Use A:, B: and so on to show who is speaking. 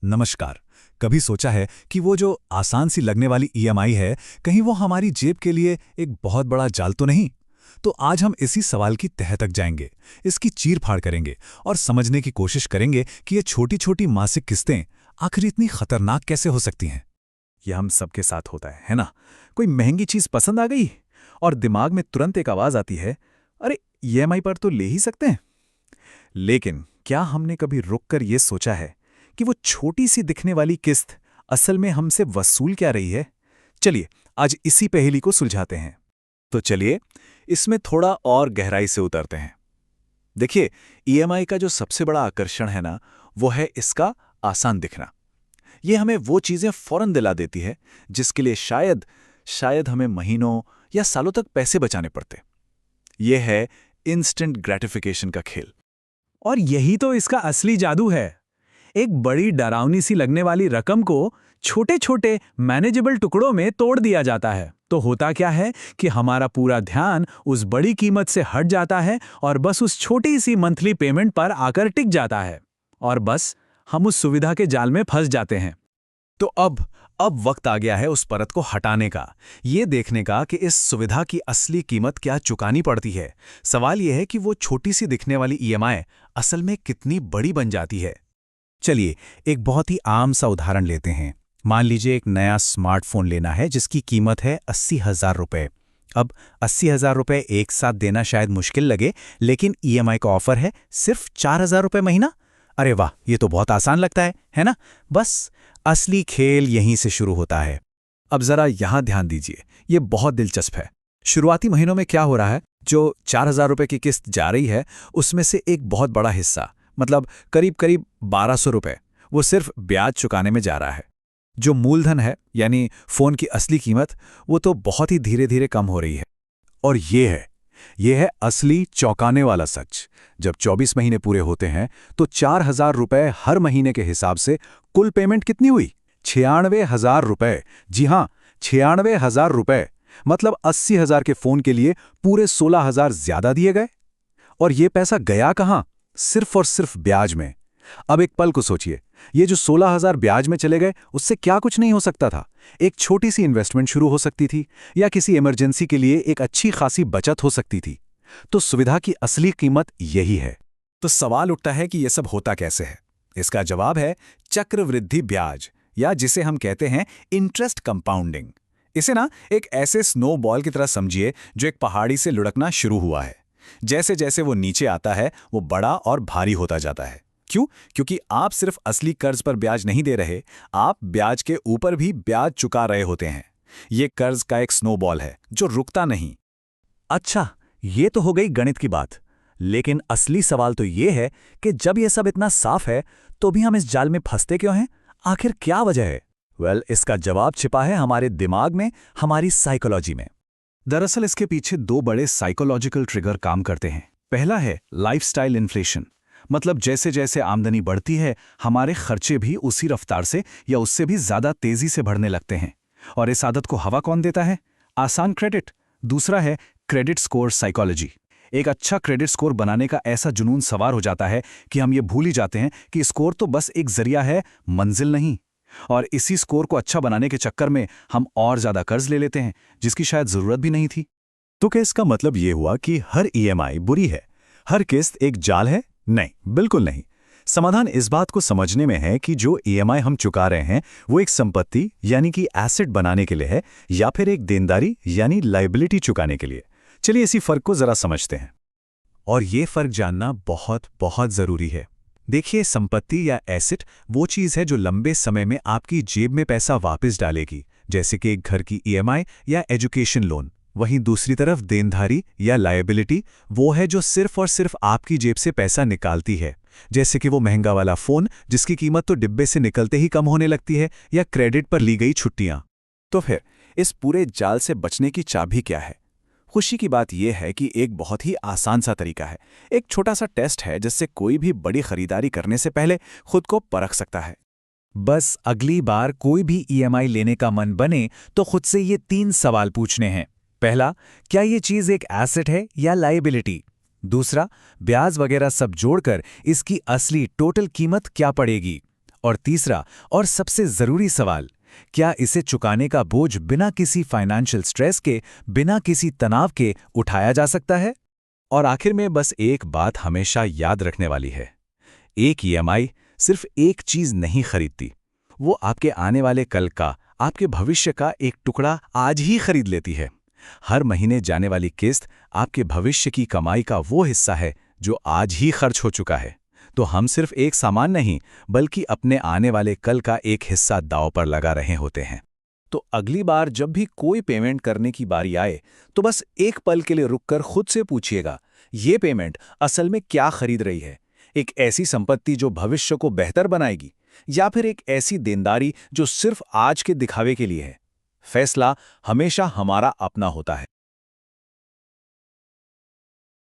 A: नमस्कार। कभी सोचा है कि वो जो आसान सी लगने वाली ईएमआई है, कहीं वो हमारी जेब के लिए एक बहुत बड़ा जाल तो नहीं? तो आज हम इसी सवाल की तह तक जाएंगे, इसकी चीर-फाड़ करेंगे और समझने की कोशिश करेंगे कि ये छोटी-छोटी मासिक किस्तें आखिर इतनी खतरनाक कैसे हो सकती हैं।
B: ये हम सबके साथ होता है ना? कोई महंगी चीज पसंद आ गई और दिमाग में तुरंत एक आवाज आती है, अरे ईएमआई पर तो ले ही सकते हैं। लेकिन क्या हमने कभी रुककर ये सोचा है कि वो छोटी सी दिखने वाली किस्त असल में हमसे वसूल क्या रही है? चलिए आज इसी पहेली को सुलझाते हैं। तो चलिए इसमें थोड़ा और गहराई से उतरते हैं। देखिए, ईएमआई का जो सबसे बड़ा आकर्षण है ना, वो है इसका आसान दिखना। ये हमें वो चीजें फौरन दिला देती है जिसके लिए शायद शायद हमें महीनों या सालों तक पैसे बचाने पड़ते। ये है इंस्टेंट ग्रेटिफिकेशन का खेल।
C: और यही तो इसका असली जादू है। एक बड़ी डरावनी सी लगने वाली रकम को छोटे छोटे मैनेजेबल टुकड़ों में तोड़ दिया जाता है। तो होता क्या है कि हमारा पूरा ध्यान उस बड़ी कीमत से हट जाता है और बस उस छोटी सी मंथली पेमेंट पर आकर टिक जाता है। और बस हम उस सुविधा के जाल में फंस जाते हैं।
A: तो अब वक्त आ गया है उस परत को हटाने का, ये देखने का कि इस सुविधा की असली कीमत क्या चुकानी पड़ती है। सवाल यह है कि वो छोटी सी दिखने वाली ईएमआई असल में कितनी बड़ी बन जाती है। चलिए एक बहुत ही आम सा उदाहरण लेते हैं। मान लीजिए एक नया स्मार्टफोन लेना है जिसकी कीमत है 80,000 रुपये। अब 80,000 रुपये एक साथ देना शायद मुश्किल लगे, लेकिन ईएमआई का ऑफर है सिर्फ 4,000 रुपये महीना। अरे वाह, ये तो बहुत आसान लगता है ना? बस असली खेल यहीं से शुरू होता है।
B: अब जरा यहां ध्यान दीजिए, ये बहुत दिलचस्प है। शुरुआती महीनों में क्या हो रहा है, जो 4,000 रुपये की किस्त जा रही है उसमें से एक बहुत बड़ा हिस्सा, मतलब करीब करीब 1,200 रुपये, वो सिर्फ ब्याज चुकाने में जा रहा है। जो मूलधन है यानी फोन की असली कीमत, वो तो बहुत ही धीरे धीरे कम हो रही है।
A: और ये है असली चौंकाने वाला सच। जब 24 महीने पूरे होते हैं तो 4,000 रुपये हर महीने के हिसाब से कुल पेमेंट कितनी हुई? 96,000 रुपये। जी हाँ, 96,000 रुपये। मतलब 80,000 के फोन के लिए पूरे 16,000 ज्यादा दिए गए। और ये पैसा गया कहाँ? सिर्फ और सिर्फ ब्याज में। अब एक पल को सोचिए, ये जो 16,000 ब्याज में चले गए, उससे क्या कुछ नहीं हो सकता था? एक छोटी सी इन्वेस्टमेंट शुरू हो सकती थी, या किसी इमरजेंसी के लिए एक अच्छी खासी बचत हो सकती थी। तो सुविधा की असली कीमत यही है।
B: तो सवाल उठता है कि यह सब होता कैसे है? इसका जवाब है चक्रवृद्धि ब्याज, या जिसे हम कहते हैं इंटरेस्ट कंपाउंडिंग। इसे ना एक ऐसे स्नोबॉल की तरह समझिए जो एक पहाड़ी से लुढ़कना शुरू हुआ है। जैसे जैसे वो नीचे आता है, वो बड़ा और भारी होता जाता है। क्यों? क्योंकि आप सिर्फ असली कर्ज पर ब्याज नहीं दे रहे, आप ब्याज के ऊपर भी ब्याज चुका रहे होते हैं। ये कर्ज का एक स्नोबॉल है जो रुकता नहीं।
A: अच्छा, ये तो हो गई गणित की बात। लेकिन असली सवाल तो ये है कि जब ये सब इतना साफ है, तो भी हम इस जाल में फंसते क्यों हैं? आखिर क्या वजह है? इसका जवाब छिपा है हमारे दिमाग में, हमारी साइकोलॉजी में।
B: दरअसल इसके पीछे दो बड़े साइकोलॉजिकल ट्रिगर काम करते हैं। पहला है लाइफस्टाइल इन्फ्लेशन, मतलब जैसे जैसे आमदनी बढ़ती है, हमारे खर्चे भी उसी रफ्तार से या उससे भी ज्यादा तेजी से बढ़ने लगते हैं। और इस आदत को हवा कौन देता है? आसान क्रेडिट। दूसरा है क्रेडिट स्कोर साइकोलॉजी। एक अच्छा क्रेडिट स्कोर बनाने का ऐसा जुनून सवार हो जाता है कि हम ये भूल ही जाते हैं कि स्कोर तो बस एक जरिया है, मंजिल नहीं। और इसी स्कोर को अच्छा बनाने के चक्कर में हम और ज्यादा कर्ज ले लेते हैं, जिसकी शायद जरूरत भी नहीं थी।
A: तो क्या इसका मतलब ये हुआ कि हर ईएमआई बुरी है, हर किस्त एक जाल है? नहीं, बिल्कुल नहीं। समाधान इस बात को समझने में है कि जो ईएमआई हम चुका रहे हैं, वो एक संपत्ति यानी कि एसेट बनाने के लिए है, या फिर एक देनदारी यानी लायबिलिटी चुकाने के लिए। चलिए इसी फर्क को जरा समझते हैं। और ये फर्क जानना बहुत बहुत जरूरी है। देखिए, संपत्ति या एसेट वो चीज है जो लंबे समय में आपकी जेब में पैसा वापस डालेगी, जैसे कि एक घर की ईएमआई या एजुकेशन लोन। वहीं दूसरी तरफ देनधारी या लायबिलिटी वो है जो सिर्फ और सिर्फ आपकी जेब से पैसा निकालती है, जैसे कि वो महंगा वाला फोन जिसकी कीमत तो डिब्बे से निकलते ही कम होने लगती है, या क्रेडिट पर ली गई छुट्टियां।
B: तो फिर इस पूरे जाल से बचने की चाबी क्या है? खुशी की बात यह है कि एक बहुत ही आसान सा तरीका है। एक छोटा सा टेस्ट है जिससे कोई भी बड़ी खरीदारी करने से पहले खुद को परख सकता है।
C: बस अगली बार कोई भी ईएमआई लेने का मन बने तो खुद से ये 3 सवाल पूछने हैं। पहला, क्या ये चीज एक एसेट है या लायबिलिटी? दूसरा, ब्याज वगैरह सब जोड़कर इसकी असली टोटल कीमत क्या पड़ेगी?
B: और तीसरा और सबसे जरूरी सवाल, क्या इसे चुकाने का बोझ बिना किसी फाइनेंशियल स्ट्रेस के, बिना किसी तनाव के उठाया जा सकता है? और आखिर में बस एक बात हमेशा याद रखने वाली है, एक ईएमआई सिर्फ एक चीज नहीं खरीदती, वो आपके आने वाले कल का, आपके भविष्य का एक टुकड़ा आज ही खरीद लेती है। हर महीने जाने वाली किस्त आपके भविष्य की कमाई का वो हिस्सा है जो आज ही खर्च हो चुका है। तो हम सिर्फ एक सामान नहीं, बल्कि अपने आने वाले कल का एक हिस्सा दांव पर लगा रहे होते हैं।
C: तो अगली बार जब भी कोई पेमेंट करने की बारी आए, तो बस एक पल के लिए रुककर खुद से पूछिएगा, ये पेमेंट असल में क्या खरीद रही है? एक ऐसी संपत्ति जो भविष्य को बेहतर बनाएगी, या फिर एक ऐसी देनदारी जो सिर्फ आज के दिखावे के लिए है? फैसला हमेशा हमारा अपना होता है।